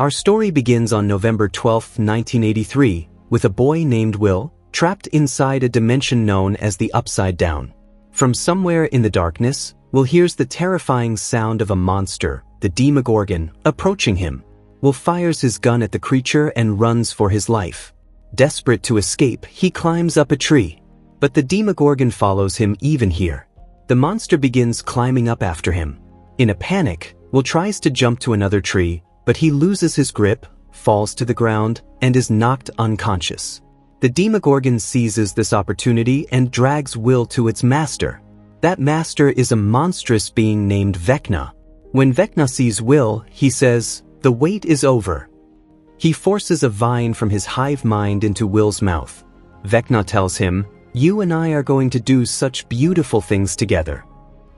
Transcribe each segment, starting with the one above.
Our story begins on November 12, 1983, with a boy named Will, trapped inside a dimension known as the Upside Down. From somewhere in the darkness, Will hears the terrifying sound of a monster, the Demogorgon, approaching him. Will fires his gun at the creature and runs for his life. Desperate to escape, he climbs up a tree. But the Demogorgon follows him even here. The monster begins climbing up after him. In a panic, Will tries to jump to another tree, but he loses his grip, falls to the ground, and is knocked unconscious. The Demogorgon seizes this opportunity and drags Will to its master. That master is a monstrous being named Vecna. When Vecna sees Will, he says, "The wait is over." He forces a vine from his hive mind into Will's mouth. Vecna tells him, "You and I are going to do such beautiful things together."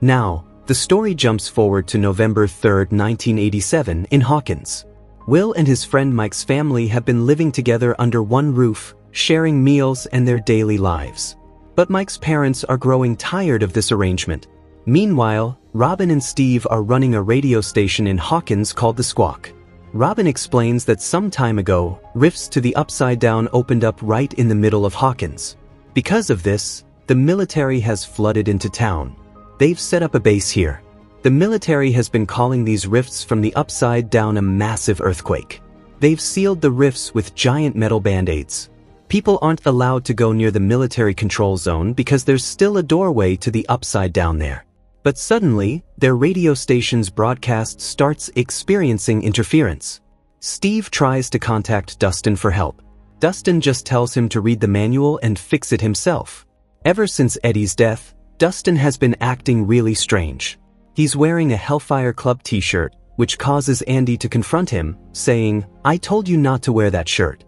Now, the story jumps forward to November 3, 1987, in Hawkins. Will and his friend Mike's family have been living together under one roof, sharing meals and their daily lives. But Mike's parents are growing tired of this arrangement. Meanwhile, Robin and Steve are running a radio station in Hawkins called The Squawk. Robin explains that some time ago, rifts to the Upside Down opened up right in the middle of Hawkins. Because of this, the military has flooded into town. They've set up a base here. The military has been calling these rifts from the Upside Down a massive earthquake. They've sealed the rifts with giant metal band-aids. People aren't allowed to go near the military control zone because there's still a doorway to the Upside Down there. But suddenly, their radio station's broadcast starts experiencing interference. Steve tries to contact Dustin for help. Dustin just tells him to read the manual and fix it himself. Ever since Eddie's death, Dustin has been acting really strange. He's wearing a Hellfire Club t-shirt, which causes Andy to confront him, saying, "I told you not to wear that shirt."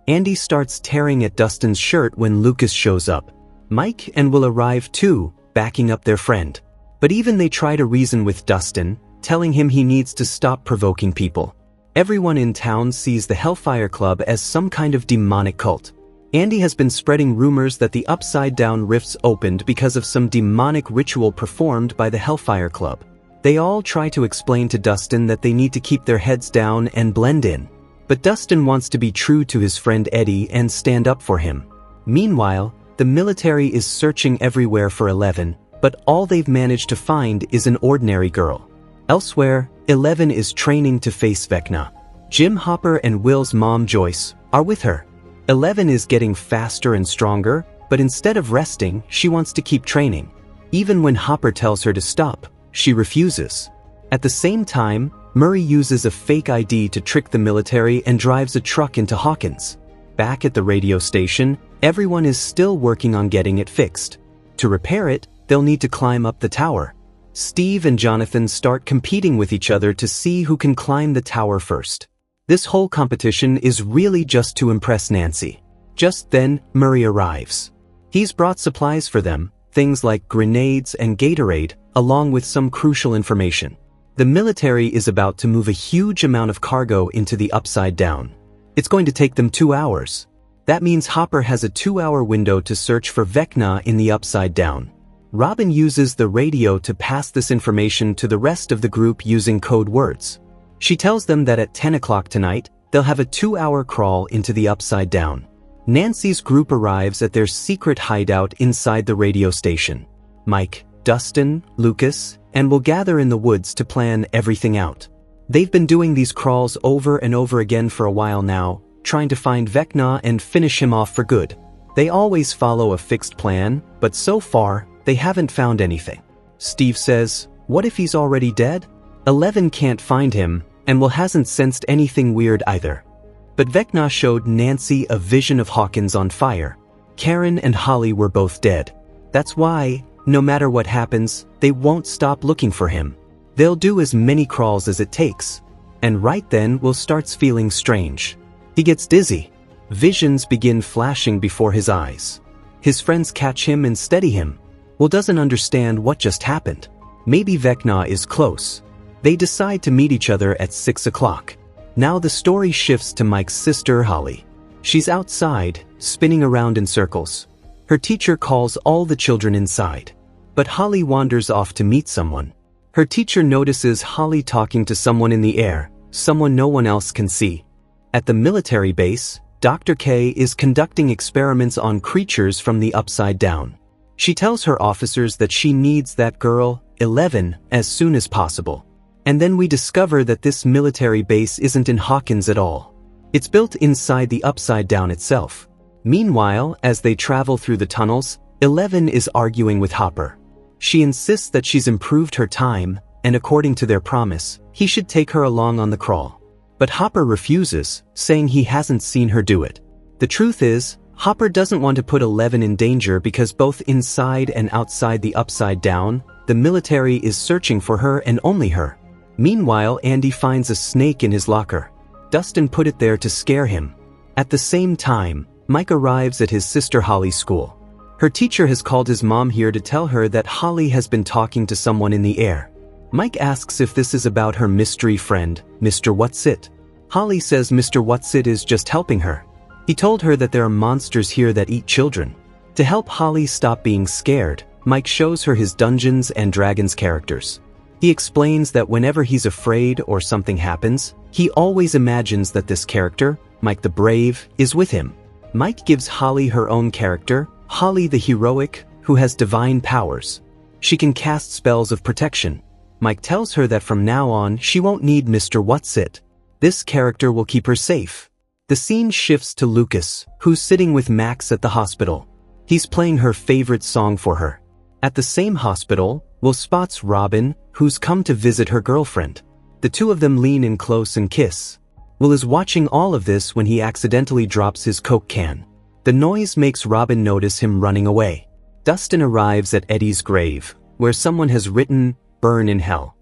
Andy starts tearing at Dustin's shirt when Lucas shows up. Mike and Will arrive too, backing up their friend. But even they try to reason with Dustin, telling him he needs to stop provoking people. Everyone in town sees the Hellfire Club as some kind of demonic cult. Andy has been spreading rumors that the Upside Down rifts opened because of some demonic ritual performed by the Hellfire Club. They all try to explain to Dustin that they need to keep their heads down and blend in. But Dustin wants to be true to his friend Eddie and stand up for him. Meanwhile, the military is searching everywhere for 11, but all they've managed to find is an ordinary girl. Elsewhere, 11 is training to face Vecna. Jim Hopper and Will's mom Joyce are with her. 11 is getting faster and stronger, but instead of resting, she wants to keep training. Even when Hopper tells her to stop, she refuses. At the same time, Murray uses a fake ID to trick the military and drives a truck into Hawkins. Back at the radio station, everyone is still working on getting it fixed. To repair it, they'll need to climb up the tower. Steve and Jonathan start competing with each other to see who can climb the tower first. This whole competition is really just to impress Nancy. Just then, Murray arrives. He's brought supplies for them, things like grenades and Gatorade, along with some crucial information. The military is about to move a huge amount of cargo into the Upside Down. It's going to take them 2 hours. That means Hopper has a 2-hour window to search for Vecna in the Upside Down. Robin uses the radio to pass this information to the rest of the group using code words. She tells them that at 10 o'clock tonight, they'll have a 2-hour crawl into the Upside Down. Nancy's group arrives at their secret hideout inside the radio station. Mike, Dustin, Lucas, and will gather in the woods to plan everything out. They've been doing these crawls over and over again for a while now, trying to find Vecna and finish him off for good. They always follow a fixed plan, but so far, they haven't found anything. Steve says, "What if he's already dead?" 11 can't find him, and Will hasn't sensed anything weird either. But Vecna showed Nancy a vision of Hawkins on fire. Karen and Holly were both dead. That's why, no matter what happens, they won't stop looking for him. They'll do as many crawls as it takes. And right then, Will starts feeling strange. He gets dizzy. Visions begin flashing before his eyes. His friends catch him and steady him. Will doesn't understand what just happened. Maybe Vecna is close. They decide to meet each other at 6 o'clock. Now the story shifts to Mike's sister, Holly. She's outside, spinning around in circles. Her teacher calls all the children inside. But Holly wanders off to meet someone. Her teacher notices Holly talking to someone in the air, someone no one else can see. At the military base, Dr. K is conducting experiments on creatures from the upside down. She tells her officers that she needs that girl, 11, as soon as possible. And then we discover that this military base isn't in Hawkins at all. It's built inside the upside down itself. Meanwhile, as they travel through the tunnels, 11 is arguing with Hopper. She insists that she's improved her time, and according to their promise, he should take her along on the crawl. But Hopper refuses, saying he hasn't seen her do it. The truth is, Hopper doesn't want to put 11 in danger because both inside and outside the upside down, the military is searching for her and only her. Meanwhile, Andy finds a snake in his locker. Dustin put it there to scare him. At the same time, Mike arrives at his sister Holly's school. Her teacher has called his mom here to tell her that Holly has been talking to someone in the air. Mike asks if this is about her mystery friend, Mr. Whatsit. Holly says Mr. Whatsit is just helping her. He told her that there are monsters here that eat children. To help Holly stop being scared, Mike shows her his Dungeons and Dragons characters. He explains that whenever he's afraid or something happens, he always imagines that this character, Mike the Brave, is with him. Mike gives Holly her own character, Holly the Heroic, who has divine powers. She can cast spells of protection. Mike tells her that from now on she won't need Mr. Whatsit. This character will keep her safe. The scene shifts to Lucas, who's sitting with Max at the hospital. He's playing her favorite song for her. At the same hospital, Will spots Robin, who's come to visit her girlfriend. The two of them lean in close and kiss. Will is watching all of this when he accidentally drops his Coke can. The noise makes Robin notice him running away. Dustin arrives at Eddie's grave, where someone has written, "Burn in hell."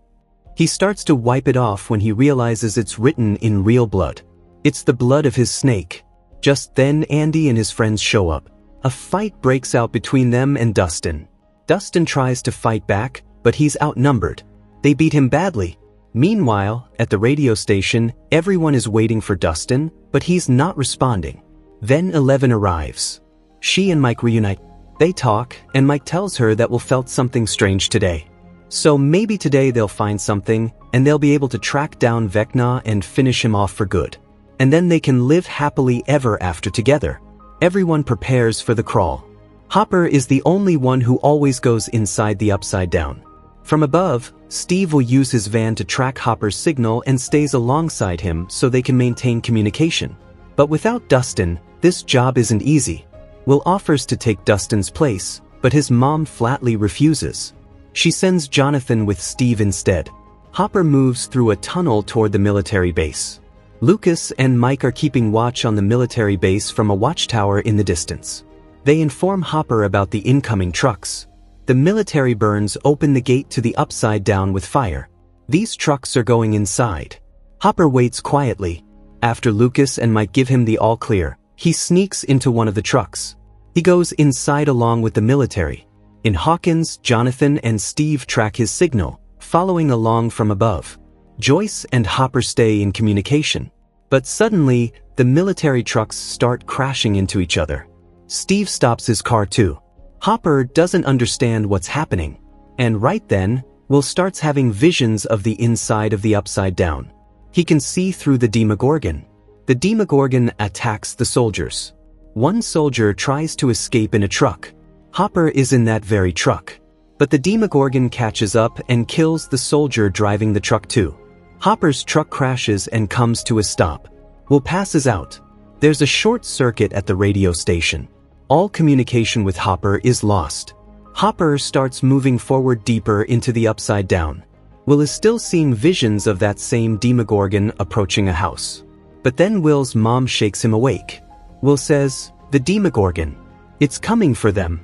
He starts to wipe it off when he realizes it's written in real blood. It's the blood of his snake. Just then Andy and his friends show up. A fight breaks out between them and Dustin. Dustin tries to fight back, but he's outnumbered. They beat him badly. Meanwhile, at the radio station, everyone is waiting for Dustin, but he's not responding. Then 11 arrives. She and Mike reunite. They talk, and Mike tells her that Will felt something strange today. So maybe today they'll find something, and they'll be able to track down Vecna and finish him off for good. And then they can live happily ever after together. Everyone prepares for the crawl. Hopper is the only one who always goes inside the upside down. From above, Steve will use his van to track Hopper's signal and stays alongside him so they can maintain communication. But without Dustin, this job isn't easy. Will offers to take Dustin's place, but his mom flatly refuses. She sends Jonathan with Steve instead. Hopper moves through a tunnel toward the military base. Lucas and Mike are keeping watch on the military base from a watchtower in the distance. They inform Hopper about the incoming trucks. The military burns open the gate to the upside down with fire. These trucks are going inside. Hopper waits quietly. After Lucas and Mike give him the all clear, he sneaks into one of the trucks. He goes inside along with the military. In Hawkins, Jonathan and Steve track his signal, following along from above. Joyce and Hopper stay in communication. But suddenly, the military trucks start crashing into each other. Steve stops his car too. Hopper doesn't understand what's happening. And right then, Will starts having visions of the inside of the upside down. He can see through the Demogorgon. The Demogorgon attacks the soldiers. One soldier tries to escape in a truck. Hopper is in that very truck. But the Demogorgon catches up and kills the soldier driving the truck too. Hopper's truck crashes and comes to a stop. Will passes out. There's a short circuit at the radio station. All communication with Hopper is lost. Hopper starts moving forward deeper into the upside down. Will is still seeing visions of that same Demogorgon approaching a house. But then Will's mom shakes him awake. Will says, "The Demogorgon. It's coming for them."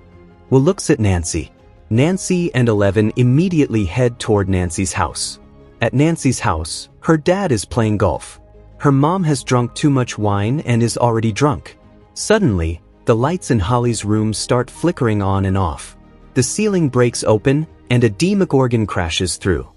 Will looks at Nancy. Nancy and 11 immediately head toward Nancy's house. At Nancy's house, her dad is playing golf. Her mom has drunk too much wine and is already drunk. Suddenly, the lights in Holly's room start flickering on and off. The ceiling breaks open, and a Demogorgon crashes through.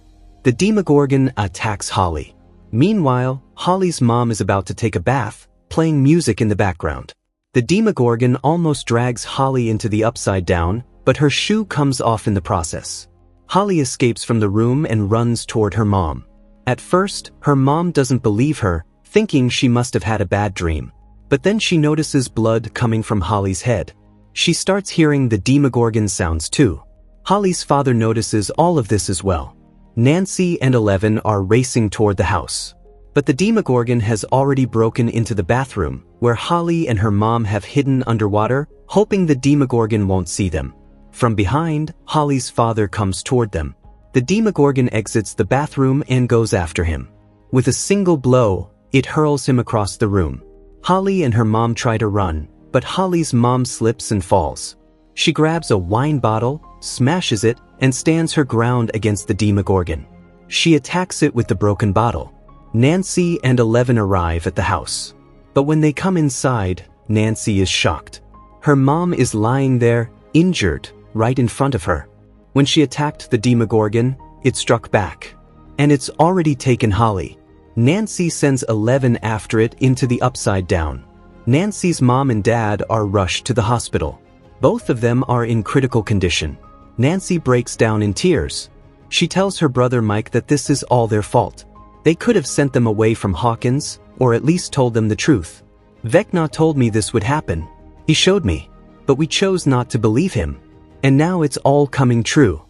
The Demogorgon attacks Holly. Meanwhile, Holly's mom is about to take a bath, playing music in the background. The Demogorgon almost drags Holly into the upside down, but her shoe comes off in the process. Holly escapes from the room and runs toward her mom. At first, her mom doesn't believe her, thinking she must have had a bad dream. But then she notices blood coming from Holly's head. She starts hearing the Demogorgon sounds too. Holly's father notices all of this as well. Nancy and 11 are racing toward the house. But the Demogorgon has already broken into the bathroom, where Holly and her mom have hidden underwater, hoping the Demogorgon won't see them. From behind, Holly's father comes toward them. The Demogorgon exits the bathroom and goes after him. With a single blow, it hurls him across the room. Holly and her mom try to run, but Holly's mom slips and falls. She grabs a wine bottle, smashes it, and stands her ground against the Demogorgon. She attacks it with the broken bottle. Nancy and 11 arrive at the house. But when they come inside, Nancy is shocked. Her mom is lying there, injured, right in front of her. When she attacked the Demogorgon, it struck back. And it's already taken Holly. Nancy sends 11 after it into the Upside Down. Nancy's mom and dad are rushed to the hospital. Both of them are in critical condition. Nancy breaks down in tears. She tells her brother Mike that this is all their fault. They could have sent them away from Hawkins, or at least told them the truth. Vecna told me this would happen. He showed me. But we chose not to believe him. And now it's all coming true.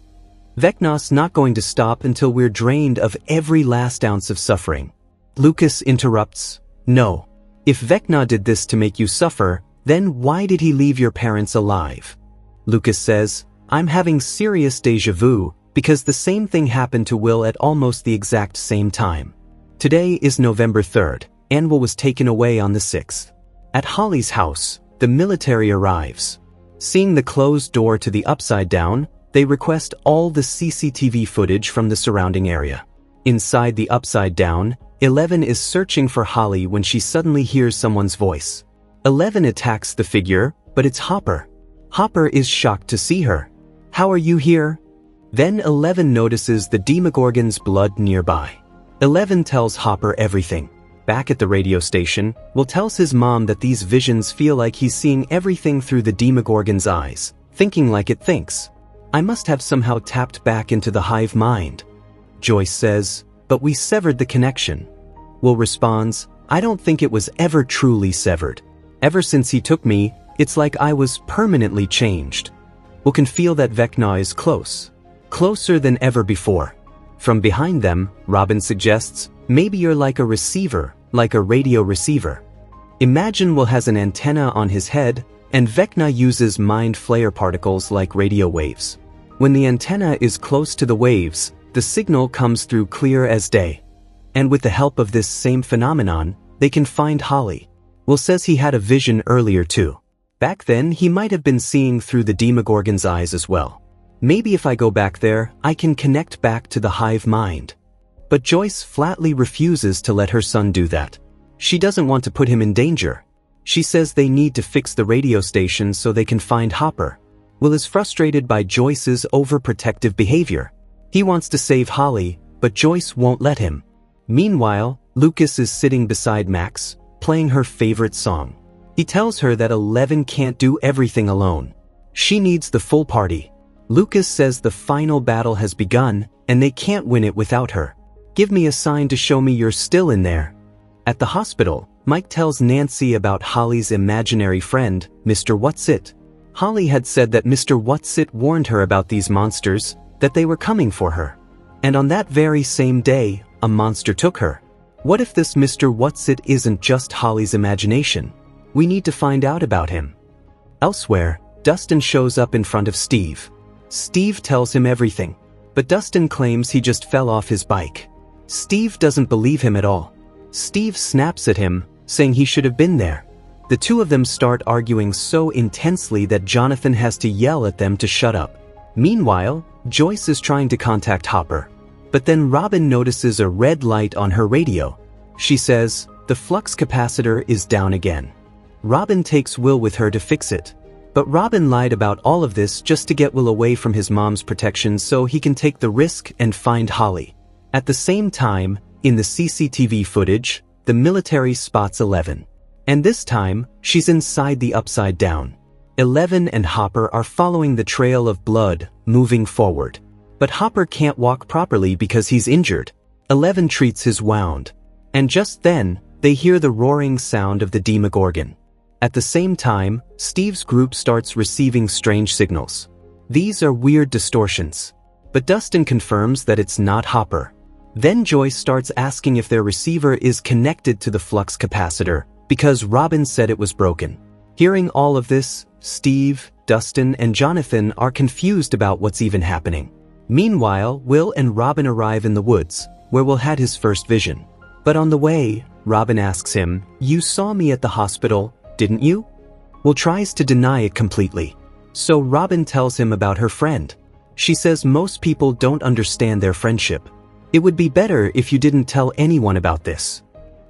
Vecna's not going to stop until we're drained of every last ounce of suffering. Lucas interrupts. No. If Vecna did this to make you suffer, then why did he leave your parents alive? Lucas says, I'm having serious déjà vu, because the same thing happened to Will at almost the exact same time. Today is November 3rd, and Will was taken away on the 6th. At Holly's house, the military arrives. Seeing the closed door to the Upside Down, they request all the CCTV footage from the surrounding area. Inside the Upside Down, 11 is searching for Holly when she suddenly hears someone's voice. 11 attacks the figure, but it's Hopper. Hopper is shocked to see her. How are you here? Then 11 notices the Demogorgon's blood nearby. 11 tells Hopper everything. Back at the radio station, Will tells his mom that these visions feel like he's seeing everything through the Demogorgon's eyes, thinking like it thinks. I must have somehow tapped back into the hive mind. Joyce says, but we severed the connection. Will responds, I don't think it was ever truly severed. Ever since he took me, it's like I was permanently changed. Will can feel that Vecna is close. Closer than ever before. From behind them, Robin suggests, maybe you're like a receiver, like a radio receiver. Imagine Will has an antenna on his head, and Vecna uses mind flare particles like radio waves. When the antenna is close to the waves, the signal comes through clear as day. And with the help of this same phenomenon, they can find Holly. Will says he had a vision earlier too. Back then, he might have been seeing through the Demogorgon's eyes as well. Maybe if I go back there, I can connect back to the hive mind. But Joyce flatly refuses to let her son do that. She doesn't want to put him in danger. She says they need to fix the radio station so they can find Hopper. Will is frustrated by Joyce's overprotective behavior. He wants to save Holly, but Joyce won't let him. Meanwhile, Lucas is sitting beside Max, playing her favorite song. He tells her that 11 can't do everything alone. She needs the full party. Lucas says the final battle has begun, and they can't win it without her. Give me a sign to show me you're still in there. At the hospital, Mike tells Nancy about Holly's imaginary friend, Mr. Whatsit. Holly had said that Mr. Whatsit warned her about these monsters, that they were coming for her. And on that very same day, a monster took her. What if this Mr. Whatsit isn't just Holly's imagination? We need to find out about him. Elsewhere, Dustin shows up in front of Steve. Steve tells him everything, but Dustin claims he just fell off his bike. Steve doesn't believe him at all. Steve snaps at him, saying he should have been there. The two of them start arguing so intensely that Jonathan has to yell at them to shut up. Meanwhile, Joyce is trying to contact Hopper. But then Robin notices a red light on her radio. She says, the flux capacitor is down again. Robin takes Will with her to fix it. But Robin lied about all of this just to get Will away from his mom's protection so he can take the risk and find Holly. At the same time, in the CCTV footage, the military spots 11. And this time, she's inside the Upside Down. 11 and Hopper are following the trail of blood, moving forward. But Hopper can't walk properly because he's injured. 11 treats his wound. And just then, they hear the roaring sound of the Demogorgon. At the same time, Steve's group starts receiving strange signals. These are weird distortions. But Dustin confirms that it's not Hopper. Then Joyce starts asking if their receiver is connected to the flux capacitor, because Robin said it was broken. Hearing all of this, Steve, Dustin, and Jonathan are confused about what's even happening. Meanwhile, Will and Robin arrive in the woods, where Will had his first vision. But on the way, Robin asks him, "You saw me at the hospital, didn't you?" Will tries to deny it completely. So Robin tells him about her friend. She says most people don't understand their friendship. It would be better if you didn't tell anyone about this.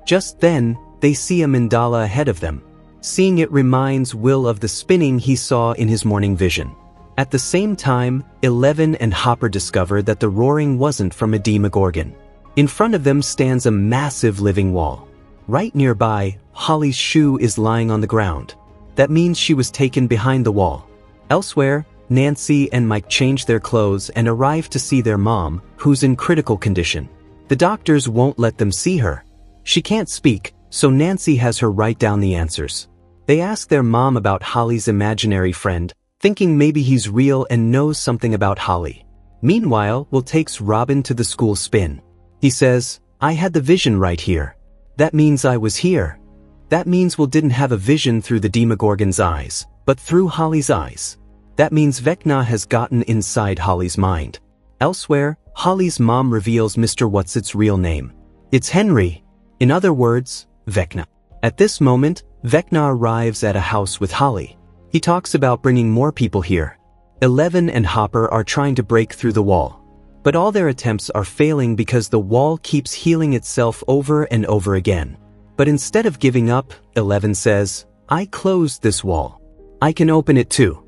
Just then, they see a mandala ahead of them. Seeing it reminds Will of the spinning he saw in his morning vision. At the same time, 11 and Hopper discover that the roaring wasn't from a Demogorgon. In front of them stands a massive living wall. Right nearby, Holly's shoe is lying on the ground. That means she was taken behind the wall. Elsewhere, Nancy and Mike change their clothes and arrive to see their mom, who's in critical condition. The doctors won't let them see her. She can't speak, so Nancy has her write down the answers. They ask their mom about Holly's imaginary friend, thinking maybe he's real and knows something about Holly. Meanwhile, Will takes Robin to the school spin. He says, "I had the vision right here. That means I was here." That means Will didn't have a vision through the Demogorgon's eyes, but through Holly's eyes. That means Vecna has gotten inside Holly's mind. Elsewhere, Holly's mom reveals Mr. Whatsit's real name. It's Henry. In other words, Vecna. At this moment, Vecna arrives at a house with Holly. He talks about bringing more people here. 11 and Hopper are trying to break through the wall. But all their attempts are failing because the wall keeps healing itself over and over again. But instead of giving up, 11 says, "I closed this wall. I can open it too."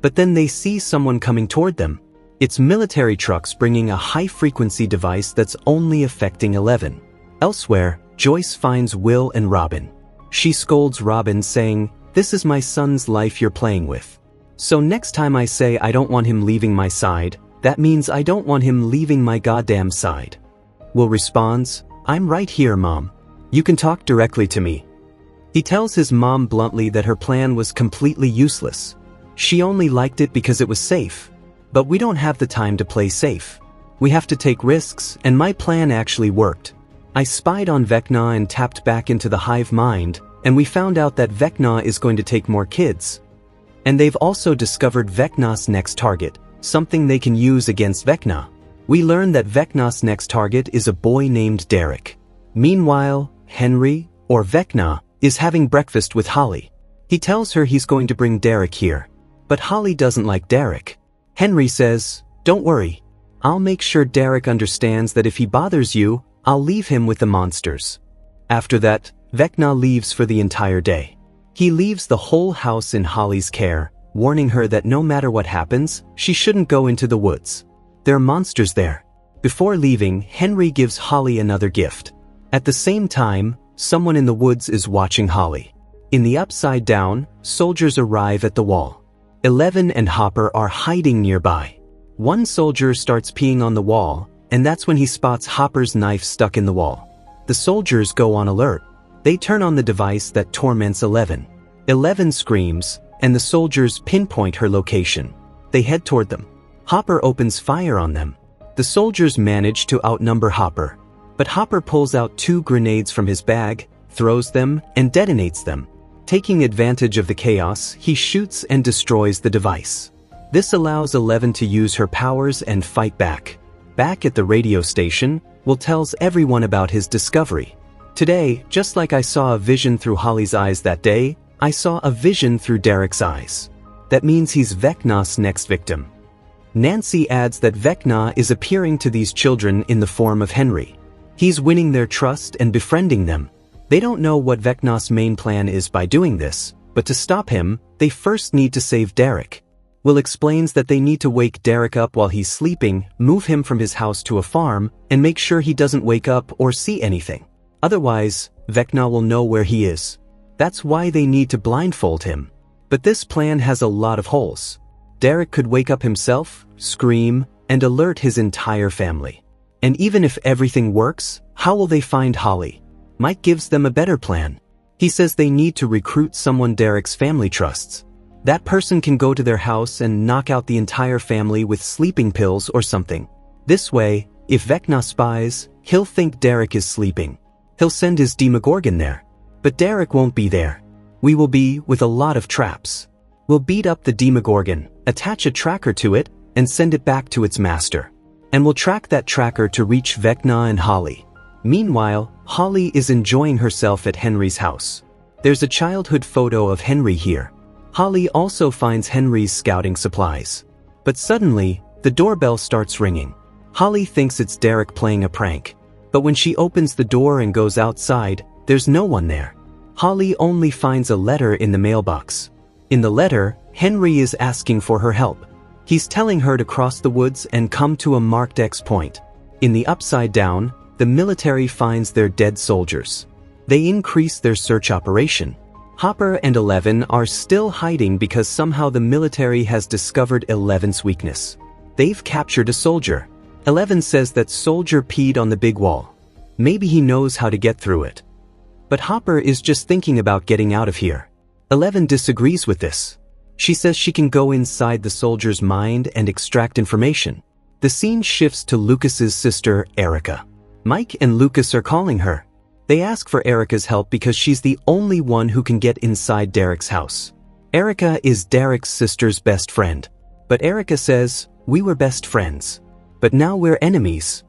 But then they see someone coming toward them. It's military trucks bringing a high-frequency device that's only affecting 11. Elsewhere, Joyce finds Will and Robin. She scolds Robin saying, "This is my son's life you're playing with. So next time I say I don't want him leaving my side, that means I don't want him leaving my goddamn side." Will responds, "I'm right here, Mom. You can talk directly to me." He tells his mom bluntly that her plan was completely useless. She only liked it because it was safe. But we don't have the time to play safe. We have to take risks, and my plan actually worked. I spied on Vecna and tapped back into the hive mind, and we found out that Vecna is going to take more kids. And they've also discovered Vecna's next target, something they can use against Vecna. We learn that Vecna's next target is a boy named Derek. Meanwhile, Henry, or Vecna, is having breakfast with Holly. He tells her he's going to bring Derek here. But Holly doesn't like Derek. Henry says, "Don't worry. I'll make sure Derek understands that if he bothers you, I'll leave him with the monsters." After that, Vecna leaves for the entire day. He leaves the whole house in Holly's care, warning her that no matter what happens, she shouldn't go into the woods. There are monsters there. Before leaving, Henry gives Holly another gift. At the same time, someone in the woods is watching Holly. In the Upside Down, soldiers arrive at the wall. 11 and Hopper are hiding nearby. One soldier starts peeing on the wall, and that's when he spots Hopper's knife stuck in the wall. The soldiers go on alert. They turn on the device that torments 11. 11 screams, and the soldiers pinpoint her location. They head toward them. Hopper opens fire on them. The soldiers manage to outnumber Hopper. But Hopper pulls out 2 grenades from his bag, throws them, and detonates them. Taking advantage of the chaos, he shoots and destroys the device. This allows 11 to use her powers and fight back. Back at the radio station, Will tells everyone about his discovery. "Today, just like I saw a vision through Holly's eyes that day, I saw a vision through Derek's eyes. That means he's Vecna's next victim." Nancy adds that Vecna is appearing to these children in the form of Henry. He's winning their trust and befriending them. They don't know what Vecna's main plan is by doing this, but to stop him, they first need to save Derek. Will explains that they need to wake Derek up while he's sleeping, move him from his house to a farm, and make sure he doesn't wake up or see anything. Otherwise, Vecna will know where he is. That's why they need to blindfold him. But this plan has a lot of holes. Derek could wake up himself, scream, and alert his entire family. And even if everything works, how will they find Holly? Mike gives them a better plan. He says they need to recruit someone Derek's family trusts. That person can go to their house and knock out the entire family with sleeping pills or something. This way, if Vecna spies, he'll think Derek is sleeping. He'll send his Demogorgon there. But Derek won't be there. We will be with a lot of traps. We'll beat up the Demogorgon, attach a tracker to it, and send it back to its master. And we'll track that tracker to reach Vecna and Holly. Meanwhile, Holly is enjoying herself at Henry's house. There's a childhood photo of Henry here. Holly also finds Henry's scouting supplies. But suddenly, the doorbell starts ringing. Holly thinks it's Derek playing a prank. But when she opens the door and goes outside, there's no one there. Holly only finds a letter in the mailbox. In the letter, Henry is asking for her help. He's telling her to cross the woods and come to a marked X point. In the Upside Down, the military finds their dead soldiers. They increase their search operation. Hopper and Eleven are still hiding because somehow the military has discovered Eleven's weakness. They've captured a soldier. Eleven says that soldier peed on the big wall. Maybe he knows how to get through it. But Hopper is just thinking about getting out of here. Eleven disagrees with this. She says she can go inside the soldier's mind and extract information. The scene shifts to Lucas's sister, Erica. Mike and Lucas are calling her. They ask for Erica's help because she's the only one who can get inside Derek's house. Erica is Derek's sister's best friend. But Erica says, "We were best friends. But now we're enemies."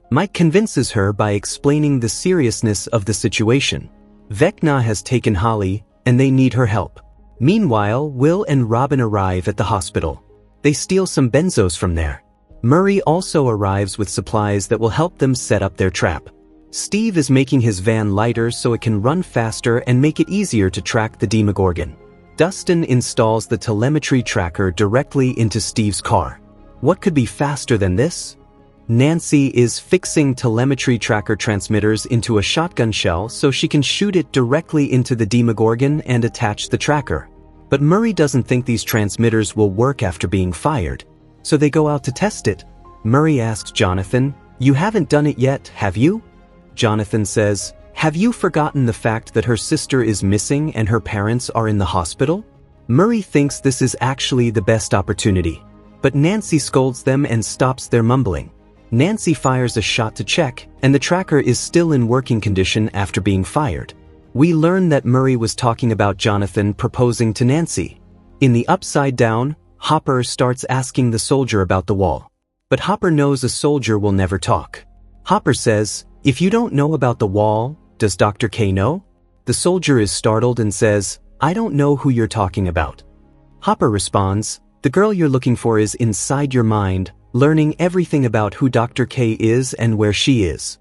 Mike convinces her by explaining the seriousness of the situation. Vecna has taken Holly, and they need her help. Meanwhile, Will and Robin arrive at the hospital. They steal some benzos from there. Murray also arrives with supplies that will help them set up their trap. Steve is making his van lighter so it can run faster and make it easier to track the Demogorgon. Dustin installs the telemetry tracker directly into Steve's car. What could be faster than this? Nancy is fixing telemetry tracker transmitters into a shotgun shell so she can shoot it directly into the Demogorgon and attach the tracker. But Murray doesn't think these transmitters will work after being fired, so they go out to test it. Murray asks Jonathan, "You haven't done it yet, have you?" Jonathan says, "Have you forgotten the fact that her sister is missing and her parents are in the hospital?" Murray thinks this is actually the best opportunity, but Nancy scolds them and stops their mumbling. Nancy fires a shot to check, and the tracker is still in working condition after being fired. We learn that Murray was talking about Jonathan proposing to Nancy. In the Upside Down, Hopper starts asking the soldier about the wall. But Hopper knows a soldier will never talk. Hopper says, "If you don't know about the wall, does Dr. K know?" The soldier is startled and says, "I don't know who you're talking about." Hopper responds, "The girl you're looking for is inside your mind, learning everything about who Dr. K is and where she is."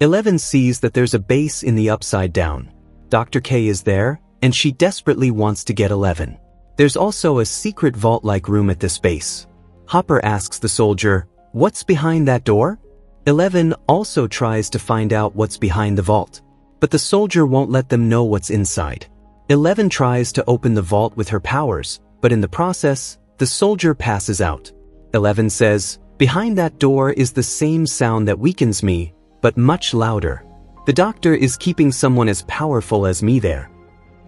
11 sees that there's a base in the Upside Down. Dr. K is there, and she desperately wants to get 11. There's also a secret vault-like room at this base. Hopper asks the soldier, "What's behind that door?" 11 also tries to find out what's behind the vault, but the soldier won't let them know what's inside. 11 tries to open the vault with her powers, but in the process, the soldier passes out. 11 says, "Behind that door is the same sound that weakens me, but much louder. The doctor is keeping someone as powerful as me there.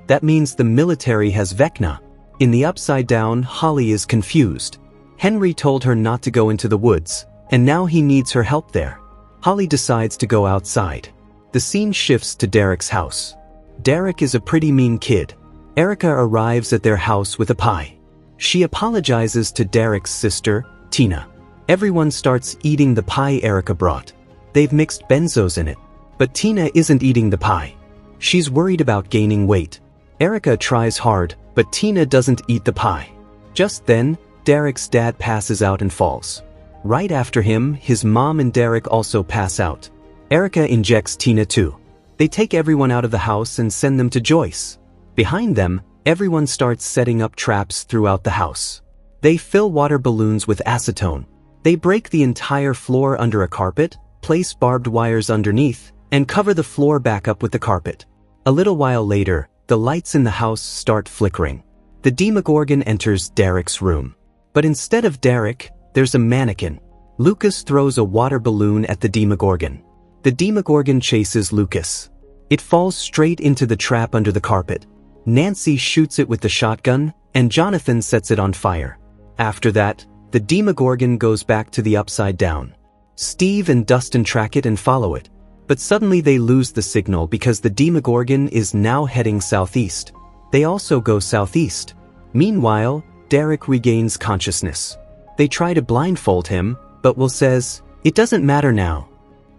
That means the military has Vecna." In the Upside Down, Holly is confused. Henry told her not to go into the woods, and now he needs her help there. Holly decides to go outside. The scene shifts to Derek's house. Derek is a pretty mean kid. Erica arrives at their house with a pie. She apologizes to Derek's sister, Tina. Everyone starts eating the pie Erica brought. They've mixed benzos in it. But Tina isn't eating the pie. She's worried about gaining weight. Erica tries hard, but Tina doesn't eat the pie. Just then, Derek's dad passes out and falls. Right after him, his mom and Derek also pass out. Erica injects Tina too. They take everyone out of the house and send them to Joyce. Behind them, everyone starts setting up traps throughout the house. They fill water balloons with acetone. They break the entire floor under a carpet, place barbed wires underneath, and cover the floor back up with the carpet. A little while later, the lights in the house start flickering. The Demogorgon enters Derek's room. But instead of Derek, there's a mannequin. Lucas throws a water balloon at the Demogorgon. The Demogorgon chases Lucas. It falls straight into the trap under the carpet. Nancy shoots it with the shotgun, and Jonathan sets it on fire. After that, the Demogorgon goes back to the Upside Down. Steve and Dustin track it and follow it. But suddenly they lose the signal because the Demogorgon is now heading southeast. They also go southeast. Meanwhile, Derek regains consciousness. They try to blindfold him, but Will says, "It doesn't matter now."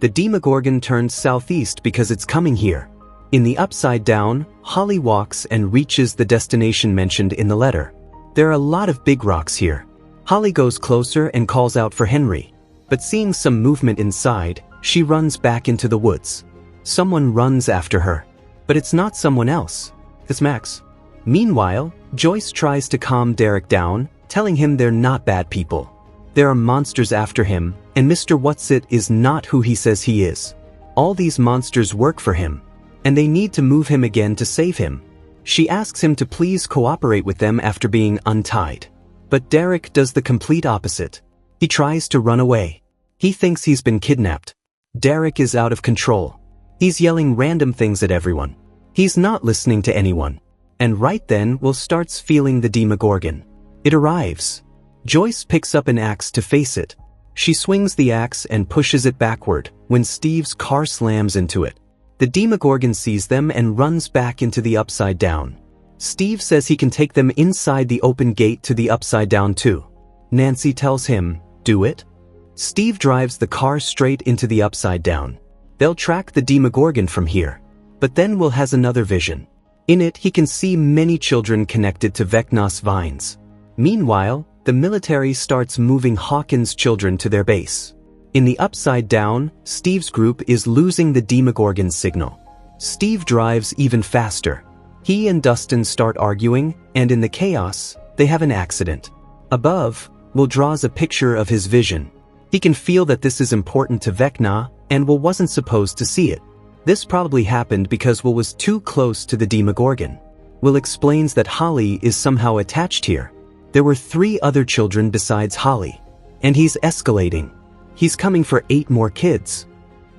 The Demogorgon turns southeast because it's coming here. In the Upside Down, Holly walks and reaches the destination mentioned in the letter. There are a lot of big rocks here. Holly goes closer and calls out for Henry. But seeing some movement inside, she runs back into the woods. Someone runs after her. But it's not someone else. It's Max. Meanwhile, Joyce tries to calm Derek down, telling him they're not bad people. There are monsters after him, and Mr. Whatsit is not who he says he is. All these monsters work for him, and they need to move him again to save him. She asks him to please cooperate with them after being untied. But Derek does the complete opposite. He tries to run away. He thinks he's been kidnapped. Derek is out of control. He's yelling random things at everyone. He's not listening to anyone. And right then, Will starts feeling the Demogorgon. It arrives. Joyce picks up an axe to face it. She swings the axe and pushes it backward when Steve's car slams into it. The Demogorgon sees them and runs back into the Upside Down. Steve says he can take them inside the open gate to the Upside Down too. Nancy tells him, "Do it." Steve drives the car straight into the Upside Down. They'll track the Demogorgon from here. But then Will has another vision. In it, he can see many children connected to Vecna's vines. Meanwhile, the military starts moving Hawkins' children to their base. In the Upside Down, Steve's group is losing the Demogorgon signal. Steve drives even faster. He and Dustin start arguing, and in the chaos, they have an accident. Above, Will draws a picture of his vision. He can feel that this is important to Vecna, and Will wasn't supposed to see it. This probably happened because Will was too close to the Demogorgon. Will explains that Holly is somehow attached here. There were 3 other children besides Holly. And he's escalating. He's coming for 8 more kids.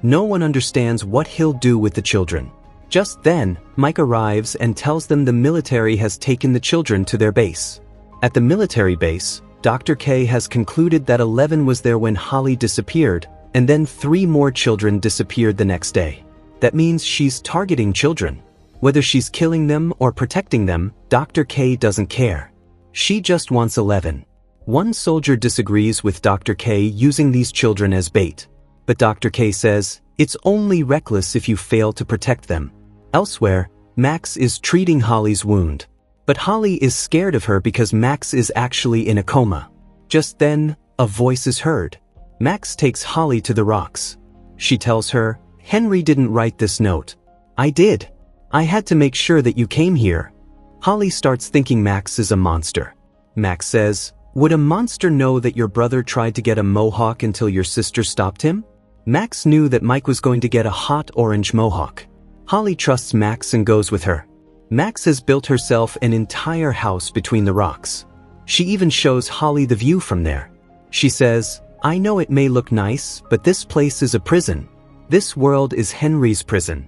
No one understands what he'll do with the children. Just then, Mike arrives and tells them the military has taken the children to their base. At the military base, Dr. K has concluded that 11 was there when Holly disappeared, and then 3 more children disappeared the next day. That means she's targeting children. Whether she's killing them or protecting them, Dr. K doesn't care. She just wants 11. One soldier disagrees with Dr. K using these children as bait. But Dr. K says, it's only reckless if you fail to protect them. Elsewhere, Max is treating Holly's wound. But Holly is scared of her because Max is actually in a coma. Just then, a voice is heard. Max takes Holly to the rocks. She tells her, "Henry didn't write this note. I did. I had to make sure that you came here." Holly starts thinking Max is a monster. Max says, "Would a monster know that your brother tried to get a mohawk until your sister stopped him?" Max knew that Mike was going to get a hot orange mohawk. Holly trusts Max and goes with her. Max has built herself an entire house between the rocks. She even shows Holly the view from there. She says, "I know it may look nice, but this place is a prison. This world is Henry's prison."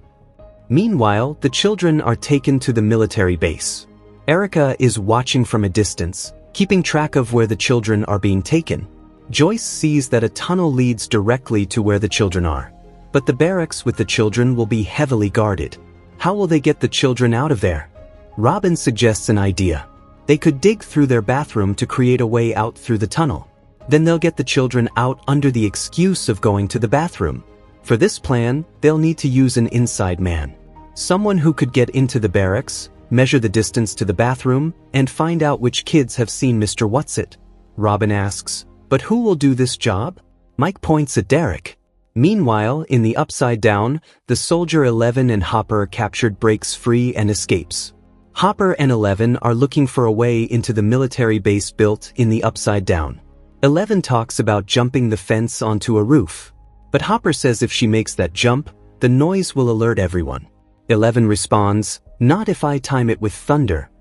Meanwhile, the children are taken to the military base. Erica is watching from a distance, keeping track of where the children are being taken. Joyce sees that a tunnel leads directly to where the children are. But the barracks with the children will be heavily guarded. How will they get the children out of there? Robin suggests an idea. They could dig through their bathroom to create a way out through the tunnel. Then they'll get the children out under the excuse of going to the bathroom. For this plan, they'll need to use an inside man. Someone who could get into the barracks, measure the distance to the bathroom, and find out which kids have seen Mr. Whatsit. Robin asks, "But who will do this job?" Mike points at Derek. Meanwhile, in the Upside Down, the Soldier 11 and Hopper captured breaks free and escapes. Hopper and 11 are looking for a way into the military base built in the Upside Down. 11 talks about jumping the fence onto a roof. But Hopper says if she makes that jump, the noise will alert everyone. 11 responds, "Not if I time it with thunder."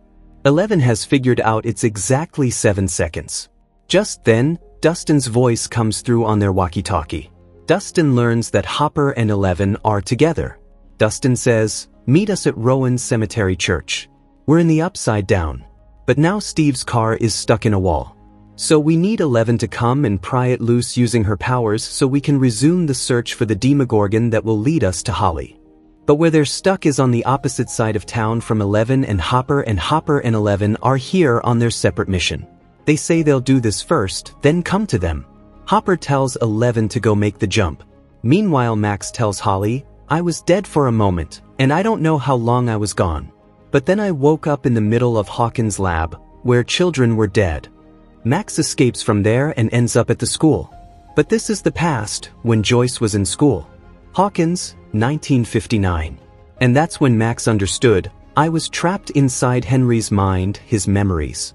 11 has figured out it's exactly 7 seconds. Just then, Dustin's voice comes through on their walkie-talkie. Dustin learns that Hopper and 11 are together. Dustin says, "Meet us at Rowan Cemetery Church. We're in the Upside Down. But now Steve's car is stuck in a wall. So we need 11 to come and pry it loose using her powers so we can resume the search for the Demogorgon that will lead us to Holly." But where they're stuck is on the opposite side of town from 11 and Hopper and 11 are here on their separate mission. They say they'll do this first, then come to them. Hopper tells 11 to go make the jump. Meanwhile, Max tells Holly, "I was dead for a moment, and I don't know how long I was gone. But then I woke up in the middle of Hawkins' lab, where children were dead." Max escapes from there and ends up at the school. But this is the past, when Joyce was in school. Hawkins, 1959. And that's when Max understood, I was trapped inside Henry's mind, his memories.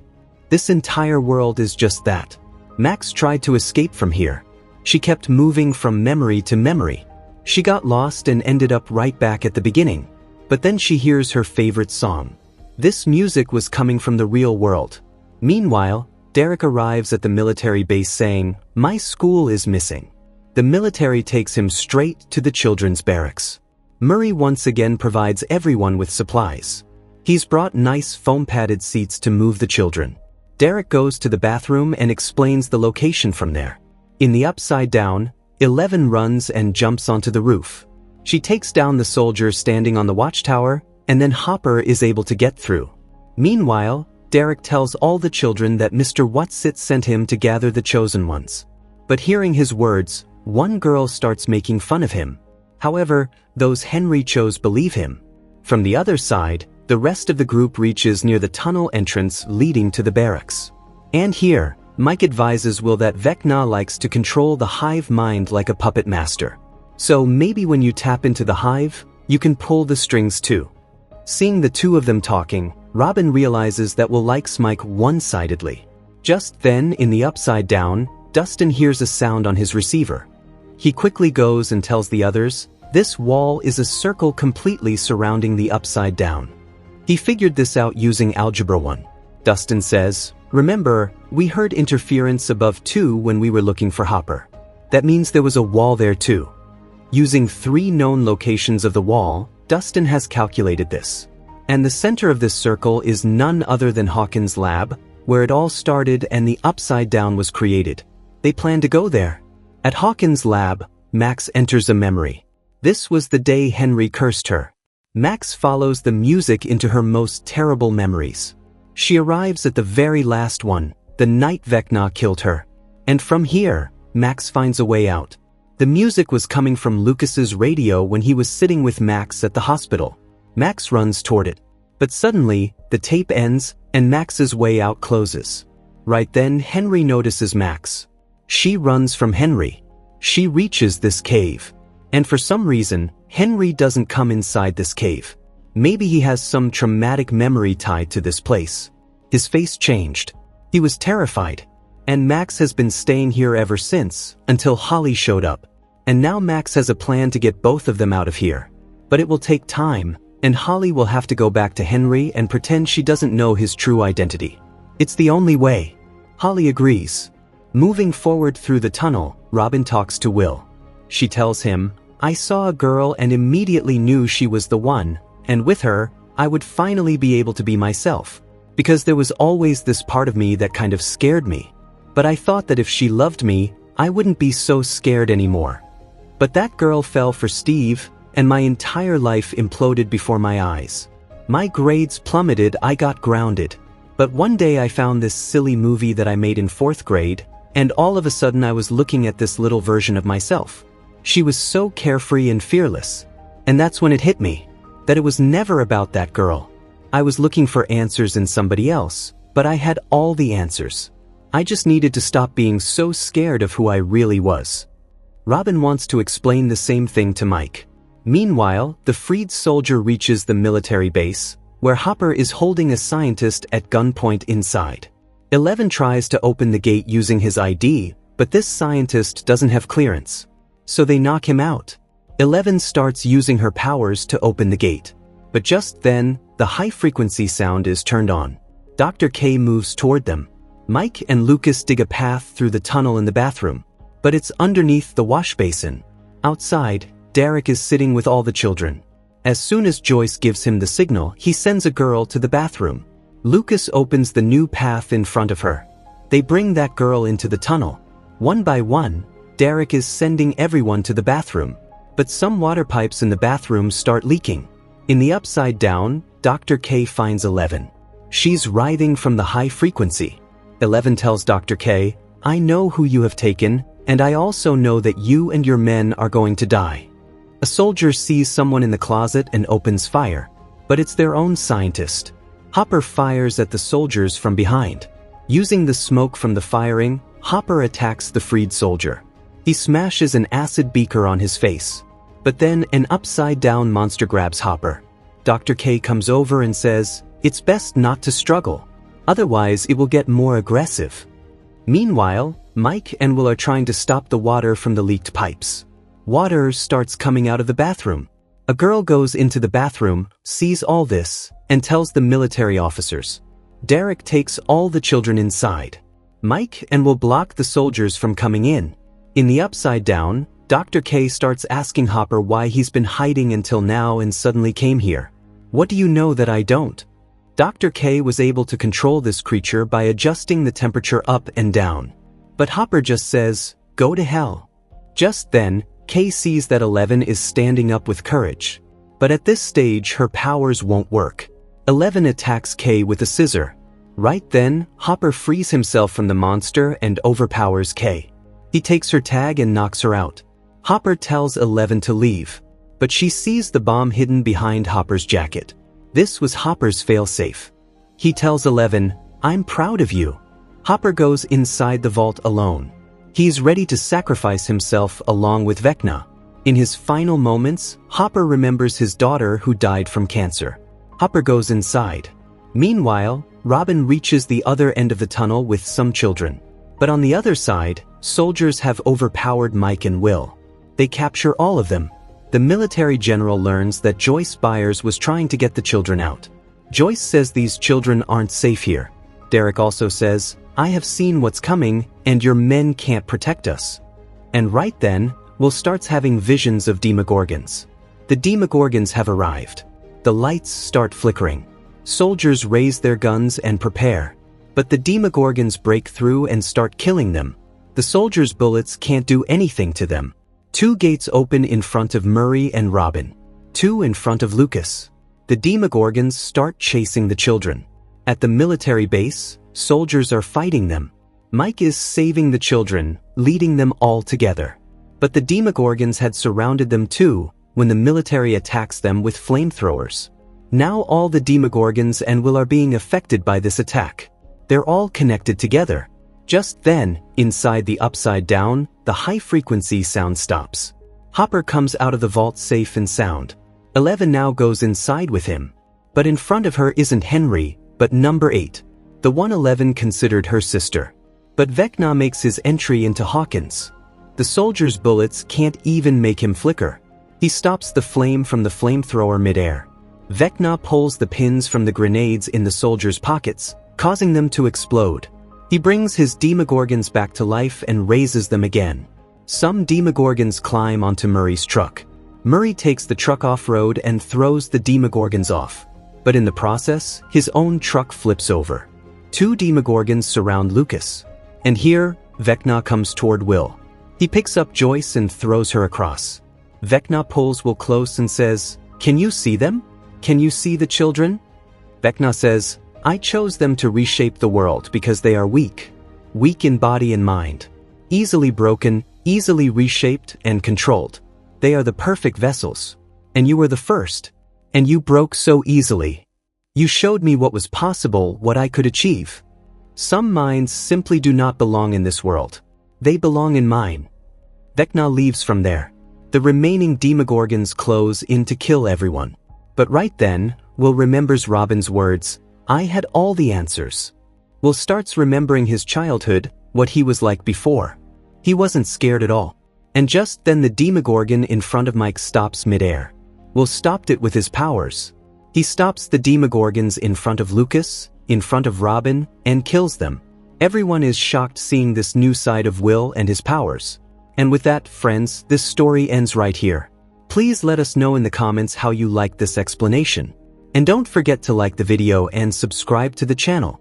This entire world is just that. Max tried to escape from here. She kept moving from memory to memory. She got lost and ended up right back at the beginning. But then she hears her favorite song. This music was coming from the real world. Meanwhile, Derek arrives at the military base saying, "My school is missing." The military takes him straight to the children's barracks. Murray once again provides everyone with supplies. He's brought nice foam-padded seats to move the children. Derek goes to the bathroom and explains the location from there. In the Upside Down, 11 runs and jumps onto the roof. She takes down the soldier standing on the watchtower, and then Hopper is able to get through. Meanwhile, Derek tells all the children that Mr. Whatsit sent him to gather the chosen ones. But hearing his words, one girl starts making fun of him. However, those Henry chose believe him. From the other side, the rest of the group reaches near the tunnel entrance leading to the barracks. And here, Mike advises Will that Vecna likes to control the hive mind like a puppet master. So maybe when you tap into the hive, you can pull the strings too. Seeing the two of them talking, Robin realizes that Will likes Mike one-sidedly. Just then, in the Upside Down, Dustin hears a sound on his receiver. He quickly goes and tells the others, this wall is a circle completely surrounding the Upside Down. He figured this out using Algebra 1. Dustin says, remember, we heard interference above 2 when we were looking for Hopper. That means there was a wall there too. Using 3 known locations of the wall, Dustin has calculated this. And the center of this circle is none other than Hawkins' lab, where it all started and the Upside Down was created. They plan to go there. At Hawkins' lab, Max enters a memory. This was the day Henry cursed her. Max follows the music into her most terrible memories. She arrives at the very last one, the night Vecna killed her. And from here, Max finds a way out. The music was coming from Lucas's radio when he was sitting with Max at the hospital. Max runs toward it. But suddenly, the tape ends and Max's way out closes. Right then, Henry notices Max. She runs from Henry. She reaches this cave. And for some reason, Henry doesn't come inside this cave. Maybe he has some traumatic memory tied to this place. His face changed. He was terrified. And Max has been staying here ever since, until Holly showed up. And now Max has a plan to get both of them out of here. But it will take time, and Holly will have to go back to Henry and pretend she doesn't know his true identity. It's the only way. Holly agrees. Moving forward through the tunnel, Robin talks to Will. She tells him, I saw a girl and immediately knew she was the one, and with her, I would finally be able to be myself. Because there was always this part of me that kind of scared me. But I thought that if she loved me, I wouldn't be so scared anymore. But that girl fell for Steve, and my entire life imploded before my eyes. My grades plummeted, I got grounded. But one day I found this silly movie that I made in 4th grade, and all of a sudden I was looking at this little version of myself. She was so carefree and fearless. And that's when it hit me, that it was never about that girl. I was looking for answers in somebody else, but I had all the answers. I just needed to stop being so scared of who I really was. Robin wants to explain the same thing to Mike. Meanwhile, the freed soldier reaches the military base, where Hopper is holding a scientist at gunpoint inside. 11 tries to open the gate using his ID, but this scientist doesn't have clearance. So they knock him out. 11 starts using her powers to open the gate. But just then, the high-frequency sound is turned on. Dr. K moves toward them. Mike and Lucas dig a path through the tunnel in the bathroom, but it's underneath the wash basin. Outside, Derek is sitting with all the children. As soon as Joyce gives him the signal, he sends a girl to the bathroom. Lucas opens the new path in front of her. They bring that girl into the tunnel. One by one, Derek is sending everyone to the bathroom. But some water pipes in the bathroom start leaking. In the upside down, Dr. K finds 11. She's writhing from the high frequency. 11 tells Dr. K, "I know who you have taken, and I also know that you and your men are going to die." A soldier sees someone in the closet and opens fire, but it's their own scientist. Hopper fires at the soldiers from behind. Using the smoke from the firing, Hopper attacks the freed soldier. He smashes an acid beaker on his face. But then an upside-down monster grabs Hopper. Dr. K comes over and says, "It's best not to struggle. Otherwise, it will get more aggressive." Meanwhile, Mike and Will are trying to stop the water from the leaked pipes. Water starts coming out of the bathroom. A girl goes into the bathroom, sees all this, and tells the military officers. Derek takes all the children inside. Mike and Will block the soldiers from coming in. In the upside down, Dr. K starts asking Hopper why he's been hiding until now and suddenly came here. "What do you know that I don't?" Dr. K was able to control this creature by adjusting the temperature up and down. But Hopper just says, "Go to hell." Just then, K sees that 11 is standing up with courage. But at this stage, her powers won't work. 11 attacks K with a scissor. Right then, Hopper frees himself from the monster and overpowers K. He takes her tag and knocks her out. Hopper tells 11 to leave, but she sees the bomb hidden behind Hopper's jacket. This was Hopper's failsafe. He tells 11, "I'm proud of you." Hopper goes inside the vault alone. He's ready to sacrifice himself along with Vecna. In his final moments, Hopper remembers his daughter who died from cancer. Hopper goes inside. Meanwhile, Robin reaches the other end of the tunnel with some children. But on the other side, soldiers have overpowered Mike and Will. They capture all of them. The military general learns that Joyce Byers was trying to get the children out. Joyce says these children aren't safe here. Derek also says, "I have seen what's coming, and your men can't protect us." And right then, Will starts having visions of Demogorgons. The Demogorgons have arrived. The lights start flickering. Soldiers raise their guns and prepare. But the Demogorgons break through and start killing them. The soldiers' bullets can't do anything to them. 2 gates open in front of Murray and Robin. 2 in front of Lucas. The Demogorgons start chasing the children. At the military base, soldiers are fighting them. Mike is saving the children, leading them all together. But the Demogorgons had surrounded them too, when the military attacks them with flamethrowers. Now all the Demogorgons and Will are being affected by this attack. They're all connected together. Just then, inside the upside down, the high-frequency sound stops. Hopper comes out of the vault safe and sound. 11 now goes inside with him. But in front of her isn't Henry, but number 8. The one 11 considered her sister. But Vecna makes his entry into Hawkins. The soldier's bullets can't even make him flicker. He stops the flame from the flamethrower midair. Vecna pulls the pins from the grenades in the soldier's pockets, causing them to explode. He brings his Demogorgons back to life and raises them again. Some Demogorgons climb onto Murray's truck. Murray takes the truck off-road and throws the Demogorgons off. But in the process, his own truck flips over. 2 Demogorgons surround Lucas. And here, Vecna comes toward Will. He picks up Joyce and throws her across. Vecna pulls Will close and says, "Can you see them? Can you see the children?" Vecna says, "I chose them to reshape the world because they are weak. Weak in body and mind. Easily broken, easily reshaped and controlled. They are the perfect vessels. And you were the first. And you broke so easily. You showed me what was possible, what I could achieve. Some minds simply do not belong in this world. They belong in mine." Vecna leaves from there. The remaining Demogorgons close in to kill everyone. But right then, Will remembers Robin's words, "I had all the answers." Will starts remembering his childhood, what he was like before. He wasn't scared at all. And just then the Demogorgon in front of Mike stops midair. Will stopped it with his powers. He stops the Demogorgons in front of Lucas, in front of Robin, and kills them. Everyone is shocked seeing this new side of Will and his powers. And with that, friends, this story ends right here. Please let us know in the comments how you like this explanation. And don't forget to like the video and subscribe to the channel.